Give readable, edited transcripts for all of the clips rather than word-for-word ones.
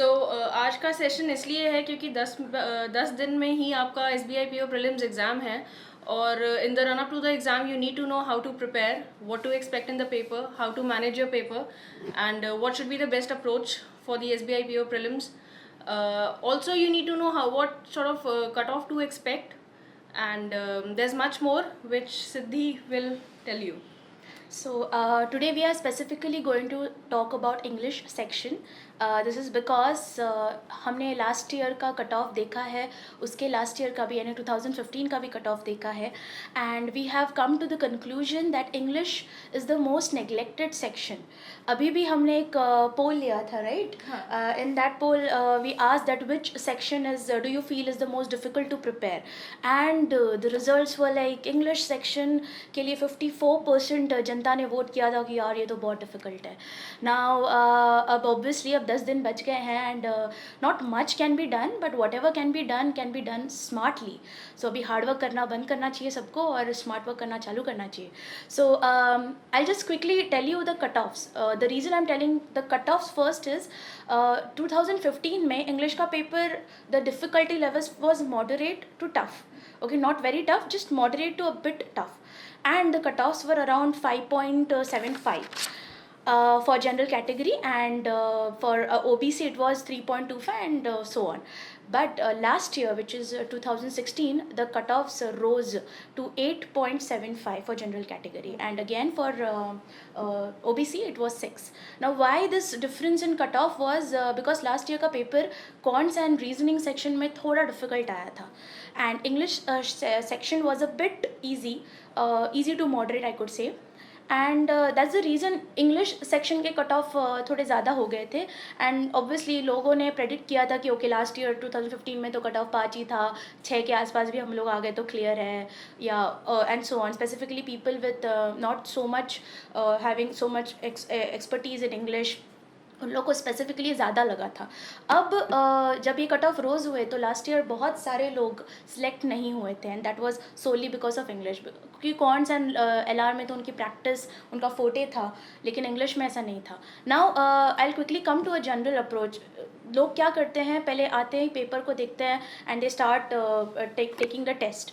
आज का सेशन इसलिए है क्योंकि 10 दिन में ही आपका SBI PO प्रीलिम्स एग्ज़ाम है और in the run up to the exam you need to know how to prepare, what to expect in the paper, how to manage your paper and what should be the best approach for the SBI PO prelims. Also you need to know what sort of cut off to expect, and there's much more which Siddhi will tell you. So today we are specifically going to talk about English section. This is because हमने last year का cut off देखा है, उसके last year का भी यानी 2015 का भी कट ऑफ देखा है, and we have come to the conclusion that English is the most neglected section. अभी भी हमने एक पोल लिया था, right? In that poll we asked that which section is do you feel is the most difficult to prepare, and the results were like English section के लिए 54% जनता ने vote किया था कि यार ये तो बहुत डिफिकल्ट है. नाउ अब ऑब्वियसली अब 10 दिन बच गए हैं and not much can be done, but whatever can be done smartly. So अभी हार्ड वर्क करना बंद करना चाहिए सबको और स्मार्ट वर्क करना चालू करना चाहिए. So I just quickly tell you the cut offs. The reason I am telling the cut offs first is 2015 में इंग्लिश का paper the difficulty levels was moderate to tough. Okay, not very tough, just moderate to a bit tough, and the cutoffs were around 5.75 for general category, and for OBC it was 3.25 and so on. But last year, which is 2016, the cutoffs rose to 8.75 for general category, and again for OBC it was 6. Now why this difference in cutoff was because last year का paper cons and reasoning section में थोड़ा difficult आया था, and English section was a bit easy to moderate, I could say. And that's the reason English section के cut off थोड़े ज़्यादा हो गए थे. एंड ऑब्वियसली लोगों ने प्रेडिक्ट किया था कि ओके लास्ट ईयर 2015 में तो कट ऑफ 5 ही था, 6 के आसपास भी हम लोग आ गए तो क्लियर है, या and so on. Specifically people with not so much having so much expertise in English, उन लोग को स्पेसिफिकली ज़्यादा लगा था. अब जब ये कट ऑफ रोज़ हुए तो लास्ट ईयर बहुत सारे लोग सिलेक्ट नहीं हुए थे, and that was solely because of English. क्योंकि कॉन्स एंड LR में तो उनकी प्रैक्टिस उनका फोटे था, लेकिन इंग्लिश में ऐसा नहीं था. Now I will quickly come to a general approach. लोग क्या करते हैं, पहले आते ही पेपर को देखते हैं and they start taking the test.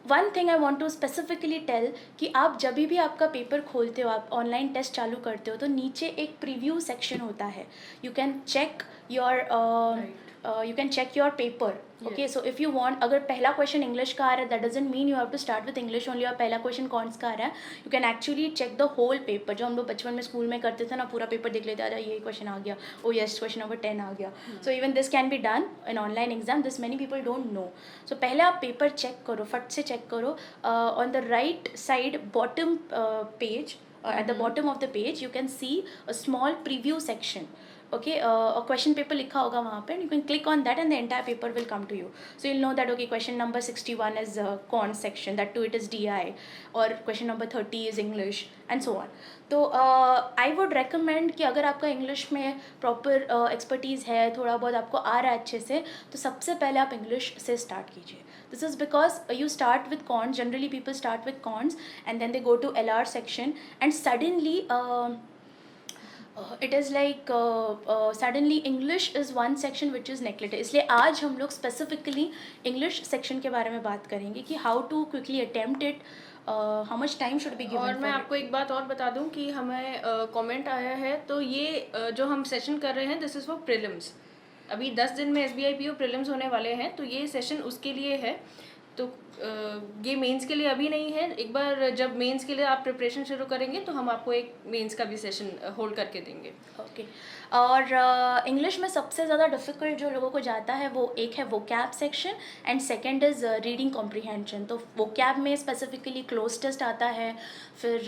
One thing I want to specifically tell कि आप जब भी आपका पेपर खोलते हो, आप ऑनलाइन टेस्ट चालू करते हो, तो नीचे एक प्रीव्यू सेक्शन होता है. You can check your paper. Okay, so if you want, अगर पहला क्वेश्चन इंग्लिश का आ रहा है, that doesn't mean you have to start with English only. और पहला क्वेश्चन कॉन्स का आ रहा है, you can actually check the whole paper. जो हम लोग बचपन में स्कूल में करते थे ना, पूरा पेपर देख लेते, अरे ये क्वेश्चन आ गया, ओ यस क्वेश्चन नंबर 10 आ गया. So even this can be done in online exam. This many people don't know. So पहले आप पेपर चेक करो, फट से चेक करो. On the right side bottom page, at the bottom of the page you can see a small preview section. Okay, a question paper लिखा होगा वहाँ पे, you can click on that and the entire paper will come to you. So you'll know that okay, question number 61 is con section, that too it is DI, or question number 30 is English and so on. तो I would recommend कि अगर आपका English में proper expertise है, थोड़ा बहुत आपको आ रहा है अच्छे से, तो सबसे पहले आप इंग्लिश से स्टार्ट कीजिए. This is because you start with cons. Generally people start with cons and then they go to LR section, and suddenly it is like suddenly English is one section which is neglected. इसलिए आज हम लोग specifically English section के बारे में बात करेंगे कि how to quickly attempt it, how much time should be given. और मैं आपको एक बात और बता दूं कि हमें कमेंट आया है, तो ये जो हम सेशन कर रहे हैं दिस इज़ फॉर प्रीलिम्स. अभी 10 दिन में SBI PO प्रीलिम्स होने वाले हैं, तो ये सेशन उसके लिए है. तो ये मेंस के लिए अभी नहीं है. एक बार जब मेंस के लिए आप प्रिपरेशन शुरू करेंगे तो हम आपको एक मेंस का भी सेशन होल्ड करके देंगे. ओके. और इंग्लिश में सबसे ज़्यादा डिफ़िकल्ट जो लोगों को जाता है वो एक है vocab section, and second is reading comprehension. तो वोकैब में स्पेसिफिकली क्लोज टेस्ट आता है, फिर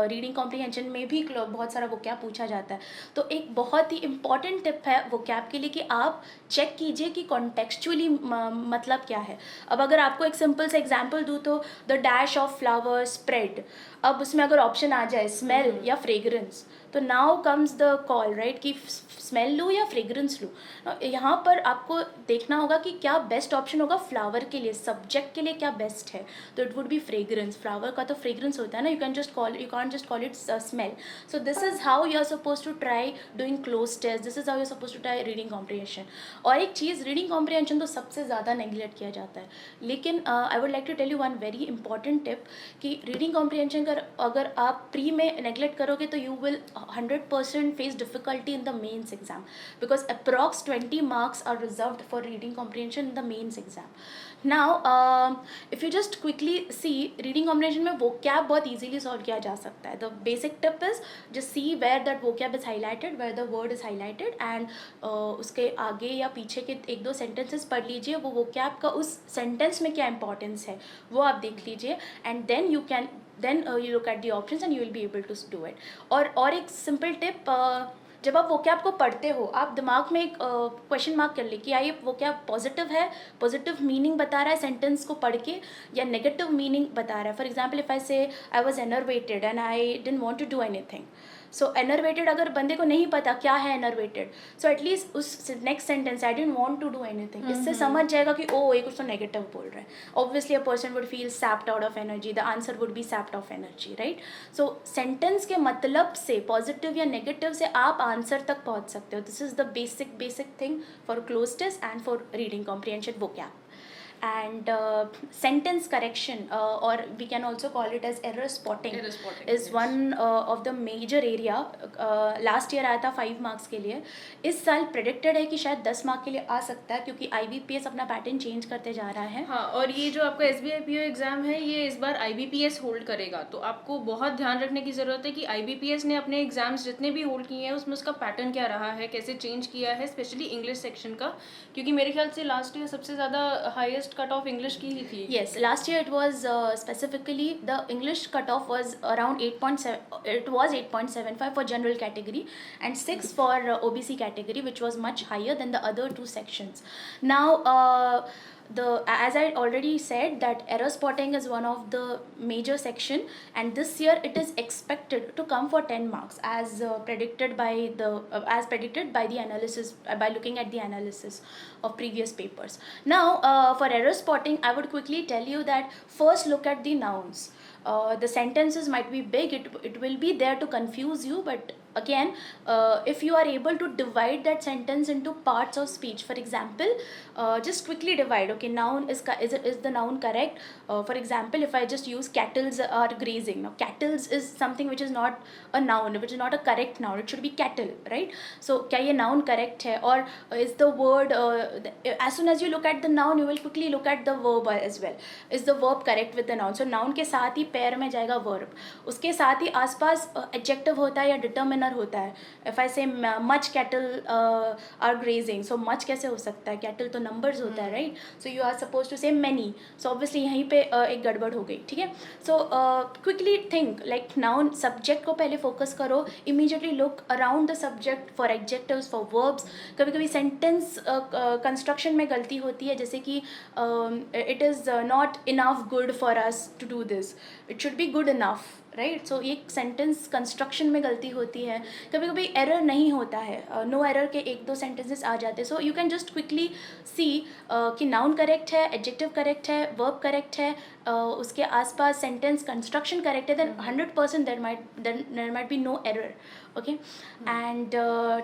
रीडिंग कॉम्प्रिहेंशन में भी बहुत सारा वोकैब पूछा जाता है. तो एक बहुत ही इम्पॉर्टेंट टिप है वोकैब के लिए कि आप चेक कीजिए कि कॉन्टेक्चुअली मतलब क्या है. अब अगर आपको एक सिंपल से एग्जांपल दूँ तो the dash of flower spread, अब उसमें अगर ऑप्शन आ जाए स्मेल या फ्रेग्रेंस, तो now comes the call right कि स्मेल लूँ या फ्रेग्रेंस लूँ. यहाँ पर आपको देखना होगा कि क्या बेस्ट ऑप्शन होगा फ्लावर के लिए, सब्जेक्ट के लिए क्या बेस्ट है. तो it would be fragrance. Flower का तो फ्रेग्रेंस होता है ना, you can just call it smell. So this is how you are suppose to try doing cloze test. This is how you are suppose to try reading comprehension. और एक चीज़, reading comprehension तो सबसे ज़्यादा neglect किया जाता है, लेकिन I would like to tell you one very important tip कि रीडिंग कॉम्प्रिहेंशन अगर आप प्री में नेग्लेक्ट करोगे तो you will 100% face difficulty in the mains exam, because approx 20 marks are reserved for reading comprehension in the mains exam. Now if you just quickly see, reading comprehension में vocab बहुत easily solve किया जा सकता है. The basic tip is just see where that vocab is highlighted, where the word is highlighted, and उसके आगे या पीछे के एक दो sentences पढ़ लीजिए, वो vocab का उस sentence में क्या importance है वो आप देख लीजिए, and then you look at the options and you will be able to do it. और एक simple tip, जब आप vocab को पढ़ते हो आप दिमाग में एक क्वेश्चन मार्क कर ले कि ये vocab पॉजिटिव है, पॉजिटिव मीनिंग बता रहा है सेंटेंस को पढ़ के, या नेगेटिव मीनिंग बता रहा है. For example if I say I was enervated and I didn't want to do anything. So enervated अगर बंदे को नहीं पता क्या है एनर्वेटेड, सो एटलीस्ट उस next sentence I didn't want to do anything, इससे समझ जाएगा कि ओ ये कुछ तो नेगेटिव बोल रहा है. Obviously a person would feel sapped out of energy, the answer would be sapped of energy, right. So sentence के मतलब से, पॉजिटिव या नेगेटिव से आप आंसर तक पहुंच सकते हो. This is the basic thing for cloze test and for reading comprehension vocab. And sentence correction, or we can also call it as error spotting, is yes. one of the major area. Last year आया था 5 marks के लिए, इस साल predicted है कि शायद 10 mark के लिए आ सकता है, क्योंकि IBPS अपना पैटर्न चेंज करते जा रहा है. हाँ, और ये जो आपका SBI PO एग्ज़ाम है ये इस बार IBPS होल्ड करेगा, तो आपको बहुत ध्यान रखने की ज़रूरत है कि IBPS ने अपने एग्ज़ाम्स जितने भी होल्ड किए हैं उसमें उसका पैटर्न क्या रहा है, कैसे चेंज किया है, स्पेशली इंग्लिश सेक्शन का, क्योंकि मेरे ख्याल से लास्ट ईयर सबसे ज़्यादा हाईएस्ट कट ऑफ इंग्लिश की ही थी. Yes, last year it was specifically the English cutoff was around 8.7. It was 8.75 for general category and 6 for OBC category, which was much higher than the other two sections. Now, as I already said, that error spotting is one of the major section, and this year it is expected to come for 10 marks as predicted by the analysis, by looking at the analysis of previous papers. Now for error spotting I would quickly tell you that first look at the nouns. The sentences might be big, it will be there to confuse you, but again if you are able to divide that sentence into parts of speech, for example just quickly divide, okay, noun is the noun correct. For example, if I just use cattles are grazing, now cattles is something which is not a noun, which is not a correct noun, it should be cattle, right? So kya ye noun correct hai, or is the word as soon as you look at the noun you will quickly look at the verb as well, is the verb correct with the noun. So noun के साथ ही पैर में जाएगा verb, उसके साथ ही आसपास adjective होता है या determiner होता है. If I say much cattle are grazing, so much कैसे हो सकता है, cattle तो numbers होता है, right? So you are supposed to say many, so obviously यहीं पे एक गड़बड़ हो गई, ठीक है. So quickly think like noun, subject को पहले focus करो, immediately look around the subject for adjectives, for verbs. कभी कभी sentence construction में गलती होती है, जैसे कि it is not enough good for us to do this, it should be good enough, right. So एक सेंटेंस कंस्ट्रक्शन में गलती होती है, कभी कभी एरर नहीं होता है, नो एरर के एक दो सेंटेंसेस आ जाते हैं. So you can just quickly see कि नाउन करेक्ट है, एडजेक्टिव करेक्ट है, वर्ब करेक्ट है, उसके आसपास सेंटेंस कंस्ट्रक्शन करेक्ट है, then 100% there might be no error. Okay, and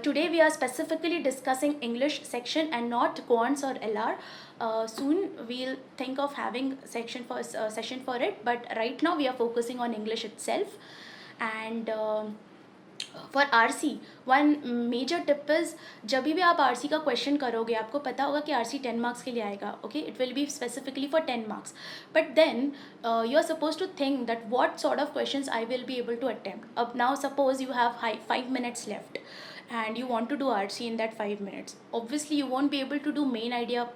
today we are specifically discussing English section and not quants or LR. Soon we'll think of having session for it, but right now we are focusing on English itself. And for RC one major tip is, जब भी आप RC का question करोगे आपको पता होगा कि RC 10 marks के लिए आएगा, okay, it will be specifically for 10 marks, but then you are supposed to think that what sort of questions I will be able to attempt. Up now suppose you have 5 minutes left and you want to do RC in that 5 minutes, obviously you won't be able to do main idea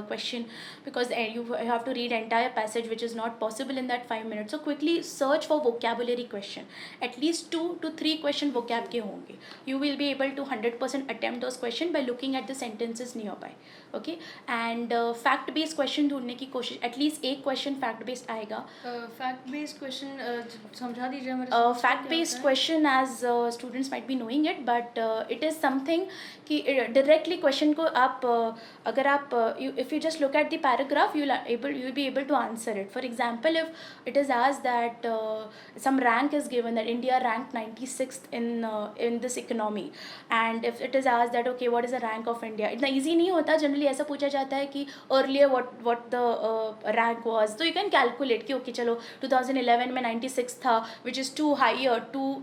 question, because you have to read entire passage, which is not possible in that 5 minutes. So quickly search for vocabulary question. At least 2 to 3 question vocab के होंगे. You will be able to 100% attempt those question by looking at the sentences nearby. Okay, and fact based question ढूंढने की कोशिश. At least एक question fact based आएगा. Fact based question समझा दीजिए मेरे Fact based question, as students might be knowing it, but it is something कि directly question को आप अगर आप if you just look at the paragraph, you will be able to answer it. For example, if it is asked that some rank is given, that India ranked 96th in this economy, and if it is asked that okay, what is the rank of India, इतना easy नहीं होता. Generally ऐसा पूछा जाता है कि earlier what the rank was, तो you can calculate कि okay चलो 2011 में 96 था, which is 2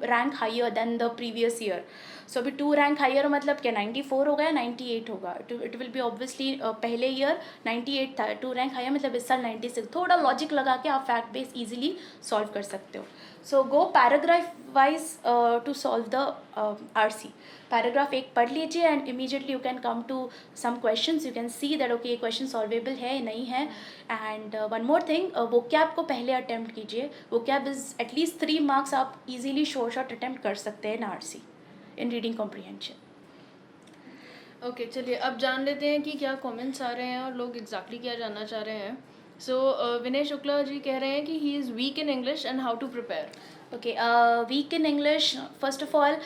rank higher than the previous year. So अभी 2 rank higher मतलब क्या 94 होगा या 98 होगा. It will be obviously पहले year 98 था, 2 rank higher मतलब इस साल 96. थोड़ा logic लगा के आप fact base easily solve कर सकते हो. So go paragraph wise to solve the RC. Paragraph एक पढ़ लीजिए and immediately you can come to some questions. You can see that okay ये क्वेश्चन सॉल्वेबल है नहीं है. And one more thing, vocab को पहले अटैम्प्ट कीजिए. वोकैब इज एटलीस्ट 3 मार्क्स आप इजीली शॉर्ट अटैम्प्ट कर सकते हैं in RC, in reading comprehension. Okay चलिए अब जान लेते हैं कि क्या कमेंट्स आ रहे हैं और लोग एग्जैक्टली क्या जानना चाह रहे हैं. सो विनय शुक्ला जी कह रहे हैं कि he is weak in English and how to prepare. Okay, weak in English, first of all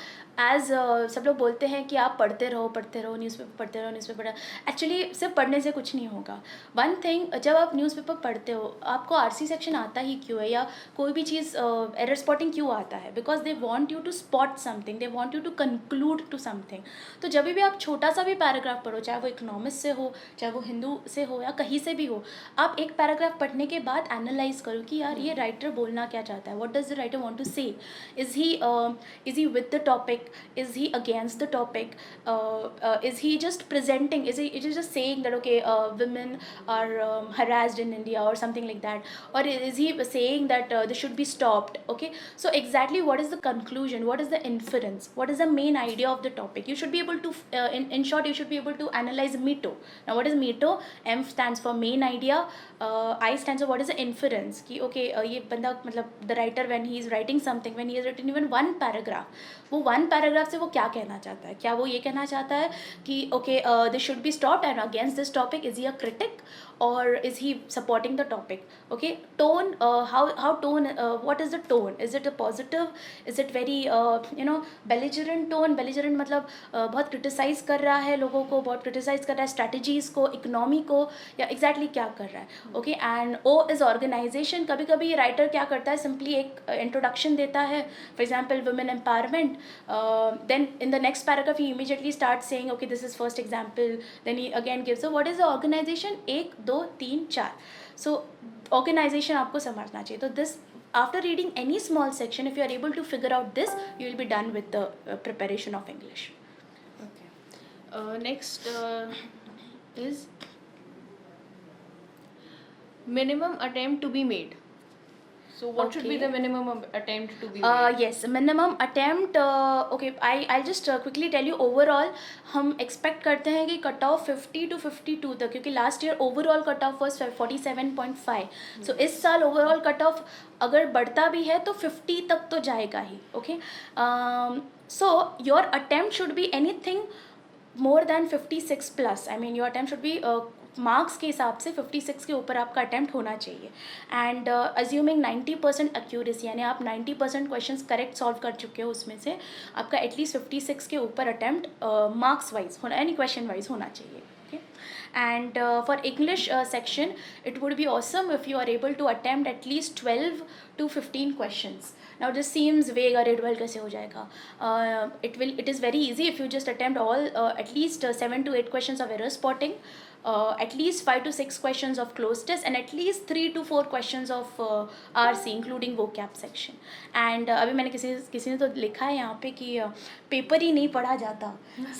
as सब लोग बोलते हैं कि आप पढ़ते रहो न्यूज़पेपर. एक्चुअली सिर्फ पढ़ने से कुछ नहीं होगा. वन थिंग, जब आप न्यूज़पेपर पढ़ते हो आपको आरसी सेक्शन आता ही क्यों है, या कोई भी चीज़ एरर स्पॉटिंग क्यों आता है? Because they want you to spot something, they want you to conclude to something. तो जब भी आप छोटा सा भी पैराग्राफ पढ़ो, चाहे वो इकोनॉमिक्स से हो, चाहे वो हिंदू से हो, या कहीं से भी हो, आप एक पैराग्राफ पढ़ने के बाद एनालाइज करो कि यार ये राइटर बोलना क्या चाहता है. What does the writer want to say? Is he with the topic? Is he against the topic? Is he just presenting? Is he just saying that okay, women are harassed in India or something like that? Or is he saying that this should be stopped? Okay, so exactly what is the conclusion? What is the inference? What is the main idea of the topic? You should be able to, in short, you should be able to analyze METO. Now, what is METO? M stands for main idea. I stands for what is the inference? कि okay, ये बंदा मतलब the writer when he is writing something, when he has written even one paragraph, वो one paragraph से वो क्या कहना चाहता है? क्या वो ये कहना चाहता है कि okay, this should be stopped and against this topic? Is he a critic or is he supporting the topic? Okay, tone, how tone, what is the tone? Is it a positive? Is it very belligerent tone? Belligerent मतलब बहुत criticise कर रहा है लोगों को, बहुत criticise कर रहा है स्ट्रैटेजीज को, इकोनॉमी को, या एग्जैक्टली क्या कर रहा है. Okay, and O is organisation. कभी कभी राइटर क्या करता है, सिंपली एक इंट्रोडक्शन देता है, for example women empowerment, then in the next paragraph he immediately starts saying okay, this is first example, then he again gives so what is the organization, 1 2 3 4. So organization आपको समझना चाहिए. तो this, after reading any small section, if you are able to figure out this, you will be done with the preparation of English. Okay, next is minimum attempt to be made. So what should be the minimum attempt to be made? Yes, minimum attempt. Okay, I'll just quickly tell you overall. हम expect करते हैं कि cut off 50 to 52 तक, क्योंकि last year overall cut off was 47.5. सो इस साल overall cut off अगर बढ़ता भी है तो 50 तक तो जाएगा ही. Okay, so your attempt should be anything more than 56 plus. I mean your attempt should be marks के हिसाब से 56 के ऊपर आपका अटैम्प्ट होना चाहिए. एंड अज्यूमिंग 90% एक्यूरेसी, यानी आप 90% क्वेश्चंस करेक्ट सॉल्व कर चुके हो, उसमें से आपका एटलीस्ट 56 के ऊपर अटैम्प्ट मार्क्स वाइज होना, यानी क्वेश्चन वाइज होना चाहिए. And for English section, it would be awesome if you are able to attempt at least 12 to 15 questions. Now this seems vague. अरे 12 कैसे हो जाएगा? It is very easy if you just attempt all at least 7 to 8 questions of error spotting, at least 5 to 6 questions of closed test, and at least 3 to 4 questions of RC including vocab section. And अभी मैंने किसी ने तो लिखा है यहाँ पे कि पेपर ही नहीं पढ़ा जाता.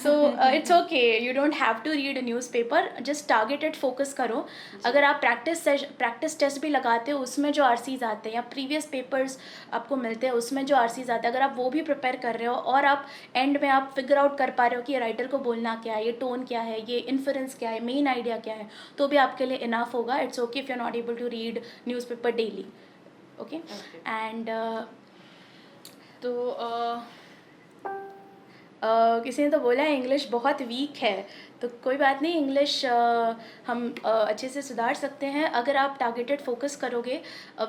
So it's okay, you don't have to read a newspaper, just targeted focus करो. अगर आप प्रैक्टिस टेस्ट भी लगाते हो, उसमें जो RCs आते हैं या प्रीवियस प्रीवियस पेपर्स आपको मिलते हैं उसमें जो आरसीज आते हैं, अगर आप वो भी प्रिपेयर कर रहे हो और आप एंड में आप फिगर आउट कर पा रहे हो कि राइटर को बोलना क्या है, ये टोन क्या है, ये इन्फ्रेंस क्या है, मेन आइडिया क्या है, तो भी आपके लिए इनफ होगा. It's okay if you are not able to read newspaper daily. Okay and तो किसी ने तो बोला है इंग्लिश बहुत वीक है, तो कोई बात नहीं, इंग्लिश हम अच्छे से सुधार सकते हैं अगर आप टारगेटेड फोकस करोगे.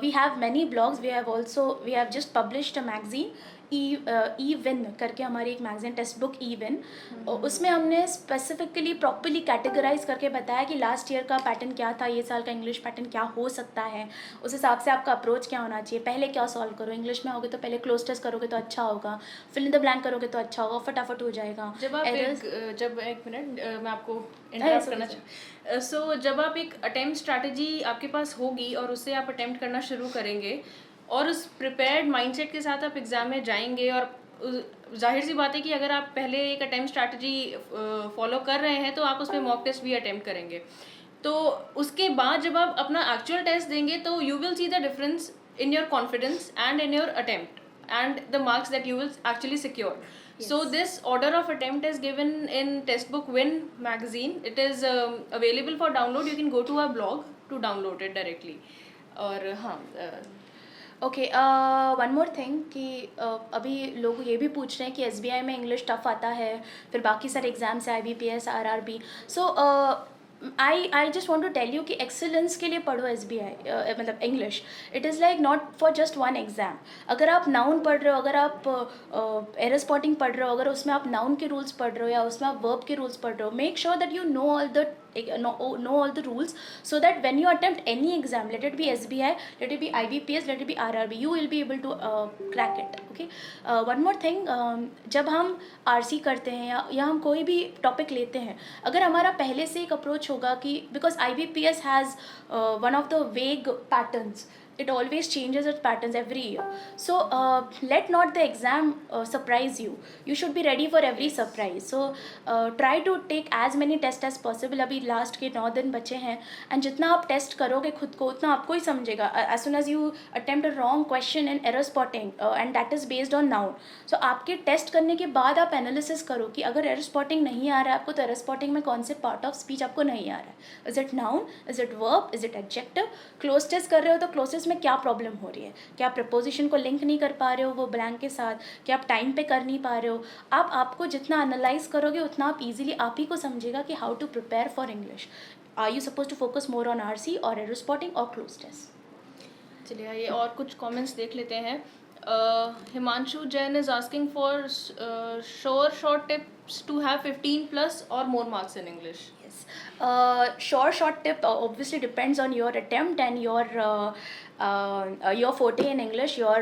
We have many blogs, we have just published a magazine E win करके, हमारी एक magazine textbook E win. उसमें हमने स्पेसिफिकली प्रॉपरली कैटेगराइज करके बताया कि लास्ट ईयर का पैटर्न क्या था, ये साल का इंग्लिश पैटर्न क्या हो सकता है, उस हिसाब से आपका अप्रोच क्या होना चाहिए. पहले क्या सॉल्व करो, इंग्लिश में होगे तो पहले क्लोज टेस्ट करोगे तो अच्छा होगा, फिल इन द ब्लैंक करोगे तो अच्छा होगा, फटाफट हो जाएगा. जब आप जब एक मिनट मैं आपको इंटरप्ट करना सो जब आप एक अटेम्प्ट स्ट्रैटेजी आपके पास होगी और उससे आप अटेम्प्ट करना शुरू करेंगे और उस प्रिपेयर्ड माइंडसेट के साथ आप एग्ज़ाम में जाएंगे, और जाहिर सी बात है कि अगर आप पहले एक अटेम्प्ट स्ट्रैटेजी फॉलो कर रहे हैं तो आप उसमें मॉक टेस्ट भी अटेम्प्ट करेंगे. तो उसके बाद जब आप अपना एक्चुअल टेस्ट देंगे तो you will see the difference in your confidence and in your attempt and the marks that you will actually secure. Yes. So this order of attempt is given in textbook Win magazine. It is available for download. You can go to our blog to download it directly. और हाँ okay one more thing कि अभी लोग ये भी पूछ रहे हैं कि SBI में इंग्लिश टफ आता है, फिर बाकी सारे एग्जाम्स है IBPS RRB. So I just want to tell you कि एक्सेलेंस के लिए पढ़ो SBI मतलब English. It is like not for just one exam. अगर आप नाउन पढ़ रहे हो, अगर आप एरर स्पॉटिंग पढ़ रहे हो, अगर उसमें आप नाउन के रूल्स पढ़ रहे हो या उसमें आप वर्ब के रूल्स पढ़ रहे हो, make sure that you know all the rules, so that when you attempt any exam, let it be SBI, let it be IBPS, let it be RRB, you will be able to crack it. Okay, one more thing, जब हम RC करते हैं या हम कोई भी topic लेते हैं, अगर हमारा पहले से एक अप्रोच होगा कि because IBPS has one of the vague patterns, it always changes its patterns every year. So let not the exam surprise you. You should be ready for every surprise. So try to take as many tests as possible. अभी last के 9 दिन बचे हैं, and जितना आप test करोगे खुद को उतना आपको ही समझेगा. as soon as you attempt a wrong question in error spotting and that is based on noun, so आपके टेस्ट करने के बाद आप एनालिसिस करो कि अगर एरर स्पॉटिंग नहीं आ रहा है आपको, तो एरर स्पॉटिंग में कौन से पार्ट ऑफ स्पीच आपको नहीं आ रहा है. Is it noun, is it verb, is it adjective. Cloze test कर रहे हो तो क्लोज टेस्ट में क्या प्रॉब्लम हो रही है, क्या आप प्रपोजिशन को लिंक नहीं कर पा रहे हो वो ब्लैंक के साथ, क्या आप टाइम पे कर नहीं पा रहे हो. आपको जितना एनालाइज करोगे उतना आप इजीली आप ही को समझेगा कि how to prepare for English. Are you suppose to focus more on RC और एरर स्पॉटिंग और क्लोज टेस्ट. चलिए ये और कुछ कमेंट्स देख लेते हैं. Himanshu Jain is asking for short tips to have 15 plus or more marks in English. Short tip obviously depends on your attempt and your forte in English, your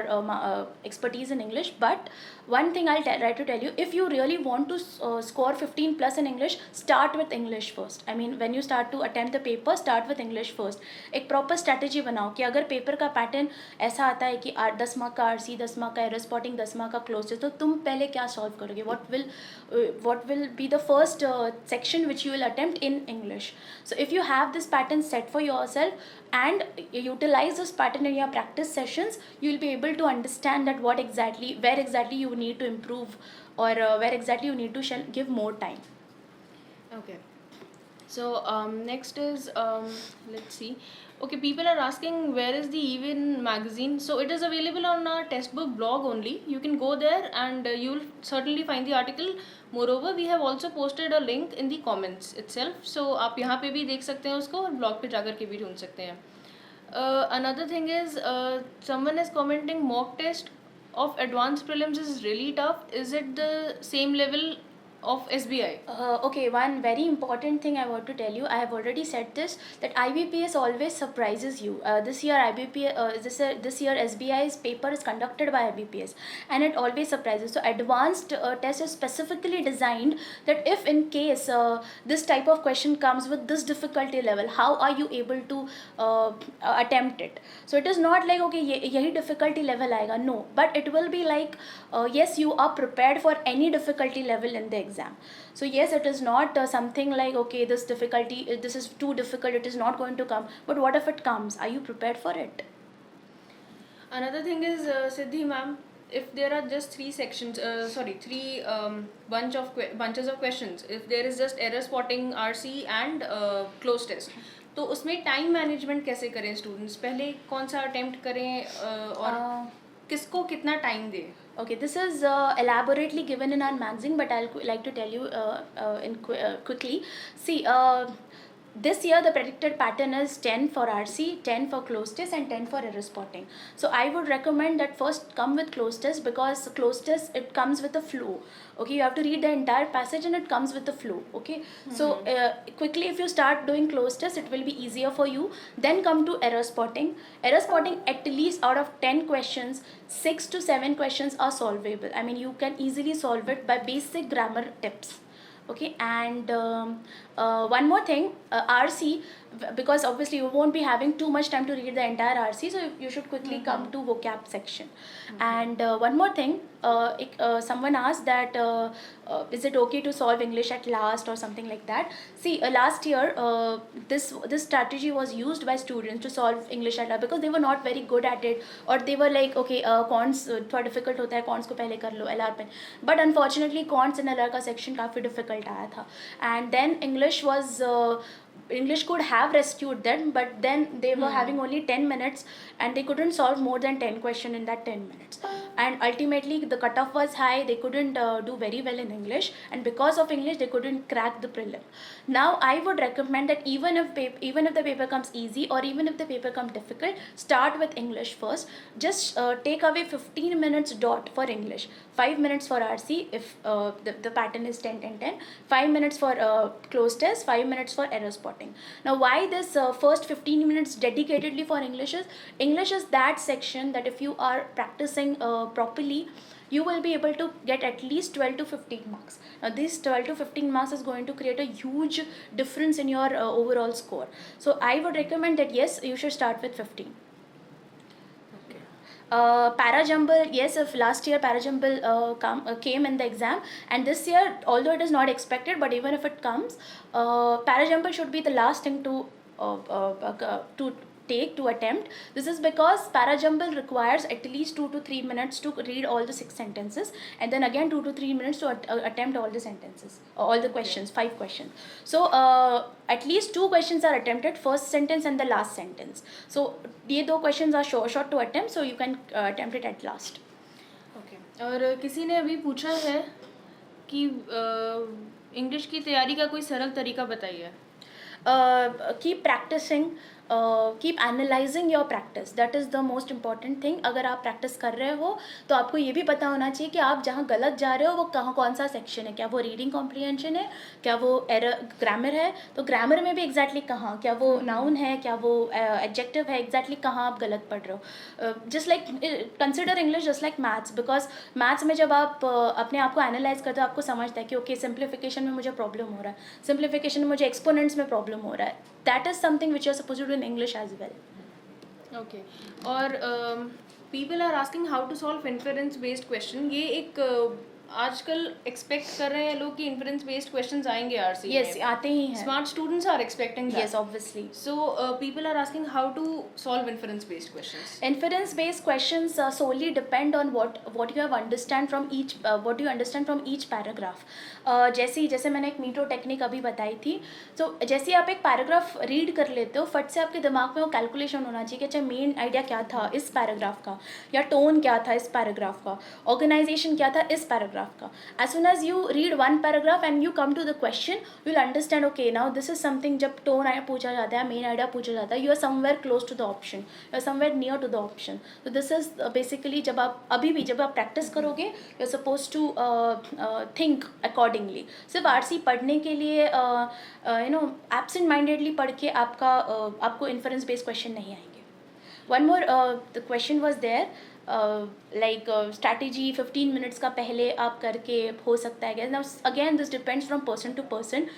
expertise in English. But one thing I'll try to tell you, if you really want to score 15 plus in English, start with English first. I mean, when you start to attempt the paper, start with English first. एक proper strategy बनाओ कि अगर paper का pattern ऐसा आता है कि 10 mark का RC, 10 मार्क का एरर स्पॉटिंग, 10 मार्क का क्लोज, तो तुम पहले क्या सॉल्व करोगे, what will be the first section which you will attempt in English. So if you have this pattern set for yourself and utilize this pattern in your practice sessions, you will be able to understand that where exactly you need to improve, or where exactly you need to give more time. Okay. So next is let's see. Okay, people are asking where is the Even magazine. So it is available on our textbook blog only. You can go there and you will certainly find the article. Moreover, we have also posted a link in the comments itself. So आप यहाँ पे भी देख सकते हैं उसको, और blog पे जाकर के भी ढूंढ सकते हैं. Another thing is someone is commenting mock test of advanced prelims is really tough. Is it the same level of SBI? Okay, one very important thing I want to tell you, I have already said this, that IBPS always surprises you. This year SBI's paper is conducted by IBPS and it always surprises. So advanced test is specifically designed that if in case this type of question comes with this difficulty level, how are you able to attempt it. So it is not like okay yahi difficulty level aayega, no, but it will be like yes, you are prepared for any difficulty level in the exam. So yes, it is not something like okay, this is too difficult, it is not going to come. But what if it comes? Are you prepared for it? Another thing is, Siddhi ma'am, if there are just three sections, three bunches of questions, if there is just error spotting, RC and close test, तो उसमें time management कैसे करें students? पहले कौन सा attempt करें और किसको कितना टाइम दें? Okay, this is elaborately given in our magazine, but I'll like to tell you quickly. See, this year the predicted pattern is 10 for RC, 10 for close test, and 10 for error spotting. So I would recommend that first come with close test, because close test, it comes with a flow. Okay, you have to read the entire passage and it comes with the flow. Okay, so quickly, if you start doing close test, it will be easier for you. Then come to error spotting. Error spotting, at least out of 10 questions, 6 to 7 questions are solvable. I mean, you can easily solve it by basic grammar tips. Okay, and one more thing, RC, because obviously you won't be having too much time to read the entire RC, so you should quickly come to vocab section. And one more thing, someone asked that is it okay to solve English at last or something like that. See, last year this strategy was used by students to solve English at last, because they were not very good at it, or they were like, okay, cons थोड़ा difficult होता है, cons को पहले कर लो LR पे. But unfortunately cons and LR का section काफ़ी difficult आया था. And then English could have rescued them, but then they were having only 10 minutes and they couldn't solve more than 10 questions in that 10 minutes. And ultimately the cutoff was high, they couldn't do very well in English, and because of English they couldn't crack the prelim. Now I would recommend that even if the paper comes easy, or even if the paper comes difficult, start with English first. Just take away 15 minutes dot for English, 5 minutes for RC if the pattern is 10-10-10, 5 minutes for close test, 5 minutes for error spotting. Now why this first 15 minutes dedicatedly for English is that section that if you are practicing properly, you will be able to get at least 12 to 15 marks. Now this 12 to 15 marks is going to create a huge difference in your overall score. So I would recommend that yes, you should start with 15. Parajumble, yes, if last year Parajumble came in the exam, and this year, although it is not expected, but even if it comes, Parajumble should be the last thing to attempt. This is because Parajumble requires at least 2 to 3 minutes to read all the 6 sentences, and then again 2 to 3 minutes to attempt all the sentences, all the questions, 5 questions. So at least 2 questions are attempted, first sentence and the last sentence. So ये 2 questions are short to attempt, so you can attempt it at last. Okay. और किसी ने अभी पूछा है कि English की तैयारी का कोई सरल तरीका बताइए. Keep practicing, keep analyzing your practice. That is the most important thing. अगर आप practice कर रहे हो तो आपको ये भी पता होना चाहिए कि आप जहाँ गलत जा रहे हो वो कौन सा section है. क्या वो reading comprehension है, क्या वो grammar है, तो grammar में भी exactly कहाँ, क्या वो noun है, क्या वो adjective है, exactly कहाँ आप गलत पढ़ रहे हो. Just like consider English just like maths, because maths में जब आप अपने आप को analyze करते हो, आपको समझता है कि okay, simplification में मुझे problem हो रहा है, simplification में मुझे exponents में problem हो रहा है. That is something which you are supposed to do in English as well. Okay. और people are asking how to solve inference based question. ये एक आजकल एक्सपेक्ट कर रहे हैं लोग कि इन्फ्रेंस बेस्ड क्वेश्चंस आएंगे आरसी में. Yes, आते ही हैं. Smart students are expecting that. Yes, obviously. So people are asking how to solve inference based questions. Inference based questions solely depend on what you have understand from each paragraph. जैसे मैंने एक मीटो technique अभी बताई थी, तो जैसे आप एक पैराग्राफ रीड कर लेते हो, फट से आपके दिमाग में वो कैलकुलेशन होना चाहिए कि अच्छा मेन आइडिया क्या था इस पैराग्राफ का, या टोन क्या था इस पैराग्राफ का, ऑर्गेनाइजेशन क्या था इस पैराग्राफ का. As soon as you read one paragraph and you come to the question, you'll understand, okay, now this is something. जब टोन पूछा जाता है, मेन आइडिया पूछा जाता है, you are somewhere close to the option, you are somewhere near to the option. So this is basically जब आप practice करोगे, you are supposed to think accordingly. सिर्फ आरसी पढ़ने के लिए absent mindedly पढ़ के आपको inference based question नहीं आएंगे. One more, the question was there, like strategy 15 minutes का पहले आप करके हो सकता है. Now again this depends from person to person.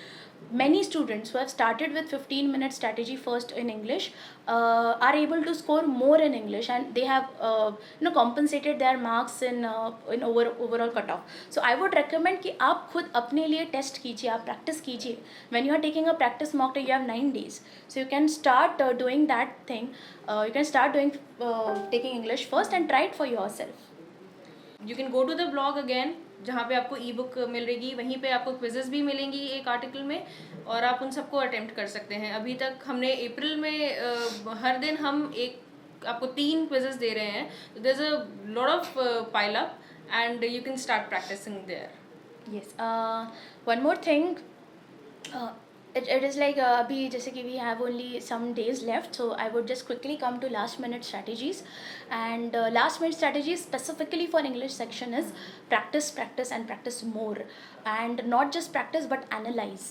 Many students who have started with 15-minute strategy first in English are able to score more in English, and they have compensated their marks in overall cutoff. So I would recommend कि आप खुद अपने लिए test कीजिए, आप practice कीजिए. When you are taking a practice mock test, you have 9 days, so you can start doing that thing. You can start doing taking English first and try it for yourself. You can go to the blog again, जहाँ पे आपको ई book मिलेगी, वहीं पे आपको quizzes भी मिलेंगी एक आर्टिकल में, और आप उन सबको अटेम्प्ट कर सकते हैं. अभी तक हमने अप्रैल में हर दिन हम आपको 3 क्विजेस दे रहे हैं. There is a lot of pile up and you can start practising there. Yes. One more thing. It is like abhi jaise ki we have only some days left, so I would just quickly come to last minute strategies. And last minute strategies specifically for English section is practice, practice and practice more. And not just practice but analyze.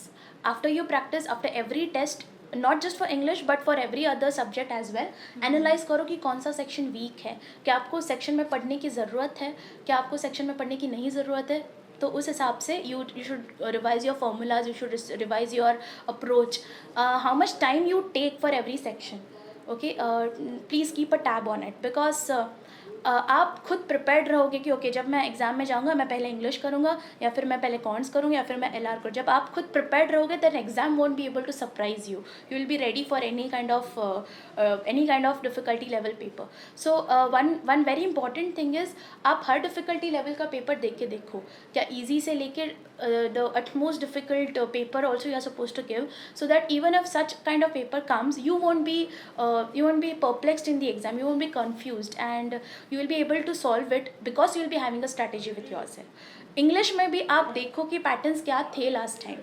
After you practice, after every test, not just for English but for every other subject as well, analyse करो कि कौन सा section week है, क्या आपको section में पढ़ने की ज़रूरत है, क्या आपको सेक्शन में पढ़ने की नहीं ज़रूरत है. तो उस हिसाब से you should revise your formulas, you should revise your approach, how much time you take for every section. Okay, please keep a tab on it, because आप खुद प्रिपेयर्ड रहोगे कि ओके जब मैं एग्ज़ाम में जाऊँगा मैं पहले इंग्लिश करूँगा, या फिर मैं पहले कॉन्स करूँगा, या फिर मैं LR करूँ. जब आप खुद प्रिपेयर्ड रहोगे then exam won't be able to surprise you. You will be ready for any kind of difficulty level paper. So one very important thing is, आप हर डिफ़िकल्टी लेवल का पेपर देख के देखो, क्या ईजी से लेकर the utmost difficult paper also you are supposed to give, so that even if such kind of paper comes, you won't be perplexed in the exam, you won't be confused, and you will be able to solve it because you will be having a strategy with yourself. English में भी आप देखो कि patterns क्या थे last time,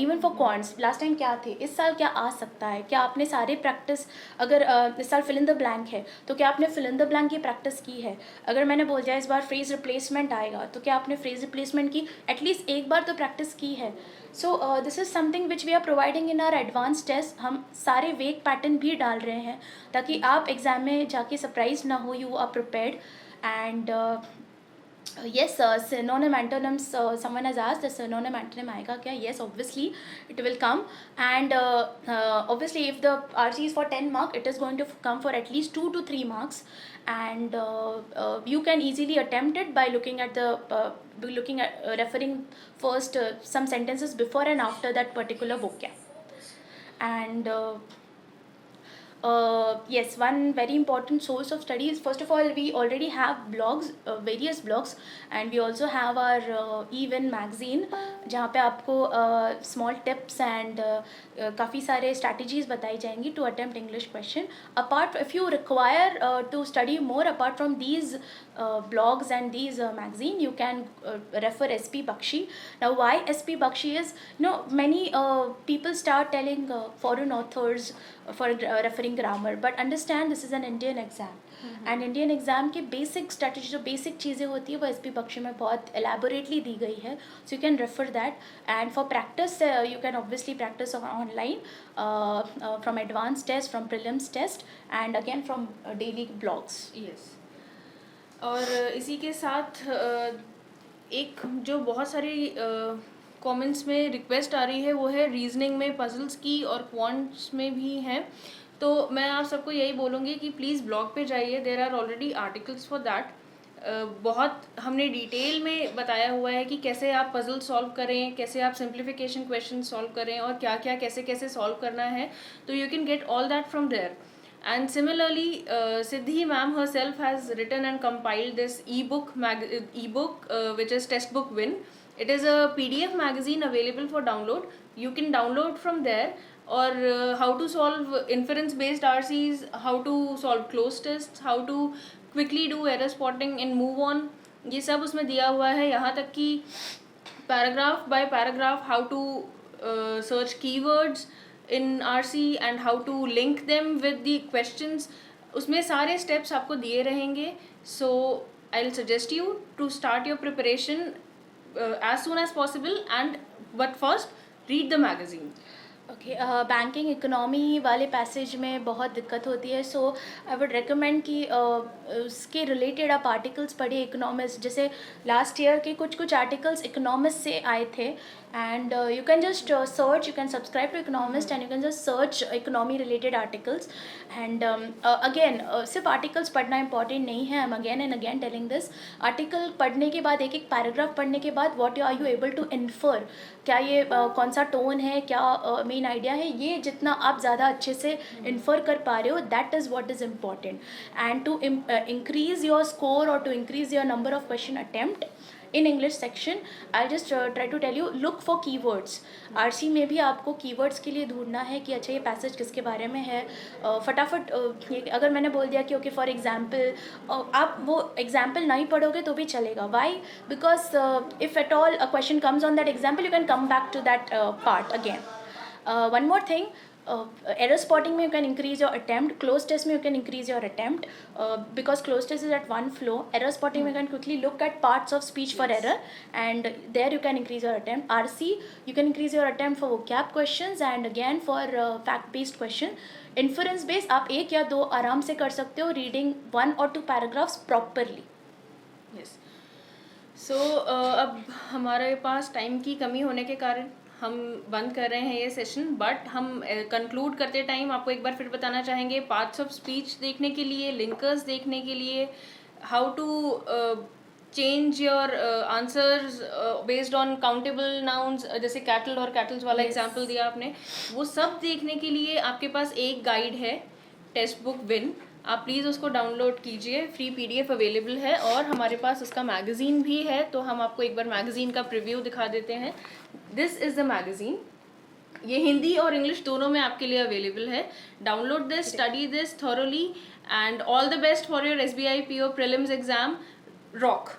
even for quants last time क्या थे, इस साल क्या आ सकता है, क्या आपने सारे प्रैक्टिस, अगर इस साल फिल इन द ब्लैंक है तो क्या आपने फिल इन द ब्लैंक की प्रैक्टिस की है. अगर मैंने बोल दिया इस बार फ्रेज रिप्लेसमेंट आएगा तो क्या आपने फ्रेज रिप्लेसमेंट की एटलीस्ट एक बार तो प्रैक्टिस की है. So this is something which we are providing in our advance test. हम सारे वेक पैटर्न भी डाल रहे हैं ताकि आप एग्ज़ाम में जाके सरप्राइज ना हो, you are prepared. And yes, synonym antonyms, someone has asked the synonym antonym आएगा क्या. Yes, obviously it will come, and obviously if the RC is for 10 mark, it is going to come for at least 2 to 3 marks, and you can easily attempt it by looking at referring first some sentences before and after that particular vocab. And yes, one very important source of study is, first of all, we already have blogs, various blogs, and we also have our Even magazine, जहाँ पे आपको small tips and काफ़ी सारे strategies बताई जाएंगी to attempt English question. Apart, if you require to study more apart from these blogs and these magazine, you can refer SP Bakshi. Now, why SP Bakshi is, many people start telling foreign authors for referring grammar, but understand this is an Indian exam, and Indian exam के basic strategy, जो basic चीज़ें होती है वो SP Bakshi में बहुत elaborately दी गई है, so you can refer that. And for practice, you can obviously practice online from advanced test, from prelims test, and again from daily blogs. Yes. और इसी के साथ एक जो बहुत सारी कमेंट्स में रिक्वेस्ट आ रही है वो है रीजनिंग में पजल्स की, और क्वांट्स में भी हैं. तो मैं आप सबको यही बोलूँगी कि प्लीज़ ब्लॉग पे जाइए, there are already articles for that. बहुत हमने डिटेल में बताया हुआ है कि कैसे आप पजल सॉल्व करें, कैसे आप सिंप्लीफिकेशन क्वेश्चन सॉल्व करें, और क्या क्या कैसे कैसे सॉल्व करना है. तो you can get all that from there. And similarly, Siddhi ma'am herself has written and compiled this ebook which is Textbook Win. It is a PDF magazine available for download. You can download from there, or how to solve inference based RCs, how to solve closed tests, how to quickly do error spotting and move on. ये सब उसमें दिया हुआ है, यहाँ तक कि paragraph by paragraph how to search keywords in RC and how to link them with the questions. उसमें सारे steps आपको दिए रहेंगे. So I'll suggest you to start your preparation as soon as possible, but first read the magazine. Okay, banking economy वाले passage में बहुत दिक्कत होती है, सो आई वुड रिकमेंड कि उसके रिलेटेड आप आर्टिकल्स पढ़िए इकोनॉमिस्ट, जैसे लास्ट ईयर के कुछ कुछ आर्टिकल्स इकोनॉमिस्ट से आए थे, and you can just search, you can subscribe to Economist and you can just search economy related articles, and again सिर्फ आर्टिकल्स पढ़ना इंपॉर्टेंट नहीं है, I am again and again telling this, article पढ़ने के बाद, एक एक पैराग्राफ पढ़ने के बाद, what are you able to infer, क्या ये कौन सा टोन है, क्या मेन आइडिया है, ये जितना आप ज़्यादा अच्छे से इन्फर कर पा रहे हो, that is what is important, and to increase your score और to increase your number of question attempt in English section, I'll just try to tell you, look for keywords. RC में भी आपको keywords के लिए ढूंढना है कि अच्छा ये पैसेज किसके बारे में है, फटाफट ये अगर मैंने बोल दिया कि ओके फॉर एग्जाम्पल, आप वो एग्जाम्पल नहीं पढ़ोगे तो भी चलेगा, why, because if at all a question comes on that example, you can come back to that part again. One more thing, error spotting में you can increase your attempt, close test में you can increase your attempt, because close test is at one flow, error spotting में you can quickly look at parts of speech for error, and there you can increase your attempt. RC you can increase your attempt for vocab questions and again for fact based question. Inference based आप एक या दो आराम से कर सकते हो, reading 1 or 2 paragraphs properly. Yes. सो अब हमारे पास टाइम की कमी होने के कारण हम बंद कर रहे हैं ये सेशन, बट हम कंक्लूड करते टाइम आपको एक बार फिर बताना चाहेंगे, पार्ट्स ऑफ स्पीच देखने के लिए, लिंकर्स देखने के लिए, how to change your answers based on countable nouns, जैसे कैटल और कैटल्स वाला एग्जांपल दिया आपने, वो सब देखने के लिए आपके पास एक गाइड है, टेक्स्ट बुक विन. आप प्लीज़ उसको डाउनलोड कीजिए, फ्री PDF अवेलेबल है, और हमारे पास उसका मैगज़ीन भी है, तो हम आपको एक बार मैगज़ीन का प्रीव्यू दिखा देते हैं. This is the magazine. ये हिंदी और इंग्लिश दोनों में आपके लिए अवेलेबल है. Download this, study this thoroughly, and all the best for your SBI PO prelims exam. Rock.